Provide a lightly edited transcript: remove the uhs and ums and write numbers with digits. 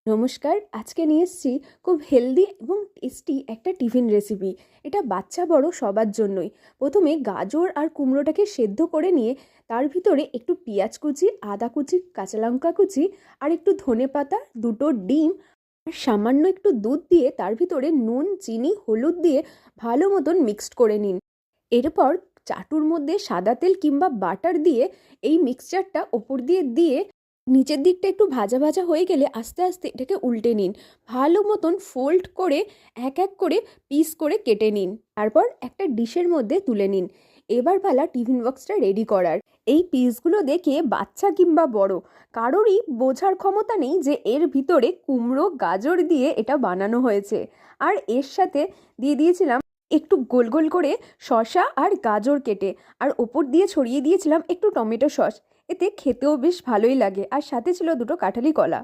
নমস্কার। আজকে নিয়ে এসেছি খুব হেলদি এবং টেস্টি একটা টিফিন রেসিপি। এটা বাচ্চা বড় সবার জন্যই। প্রথমে গাজর আর কুমড়োটাকে সেদ্ধ করে নিয়ে তার ভিতরে একটু পেঁয়াজ কুচি, আদা কুচি, কাঁচা লঙ্কা কুচি আর একটু ধনেপাতা, দুটো ডিম আর সামান্য একটু দুধ দিয়ে তার ভিতরে নুন, চিনি, হলুদ দিয়ে ভালো মতন মিক্সড করে নিন। এরপর চাটুর মধ্যে সাদা তেল কিংবা বাটার দিয়ে এই মিক্সচারটা ওপর দিয়ে নিচের দিকটা একটু ভাজা ভাজা হয়ে গেলে আস্তে আস্তে এটাকে উল্টে নিন। ভালো মতন ফোল্ড করে এক এক করে পিস করে কেটে নিন। তারপর একটা ডিশের মধ্যে তুলে নিন। এবার পালা টিফিন বক্সটা রেডি করার। এই পিসগুলো দেখে বাচ্চা কিংবা বড় কারোরই বোঝার ক্ষমতা নেই যে এর ভিতরে কুমড়ো গাজর দিয়ে এটা বানানো হয়েছে। আর এর সাথে দিয়ে দিয়েছিলাম একটু গোল গোল করে শসা আর গাজর কেটে, আর ওপর দিয়ে ছড়িয়ে দিয়েছিলাম একটু টমেটো সস। এতে খেতেও বেশ ভালোই লাগে, আর সাথে ছিল দুটো কাঁঠালি কলা।